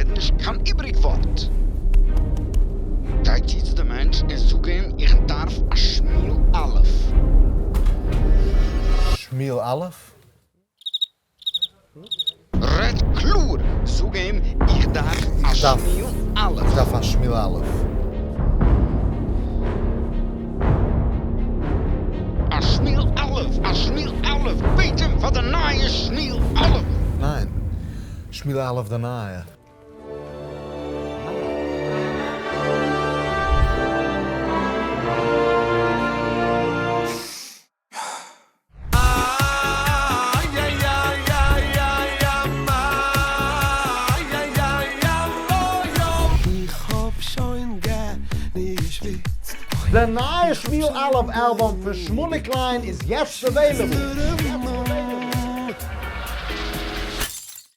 nicht kein übrig Wort. Tijd iets de mens en zoeken ich darf a Schmiel Alef. Schmiel Alef? Red kloer, zoeken ich darf a Darf. Schmiel Alef. Dat van Schmiel Alef. A Schmiel Alef, weet hem van de naaie Schmiel Alef. Nee. Schmiel Alef daarna. The neue Schmiel Alef album für Schmulli Klein is jetzt available.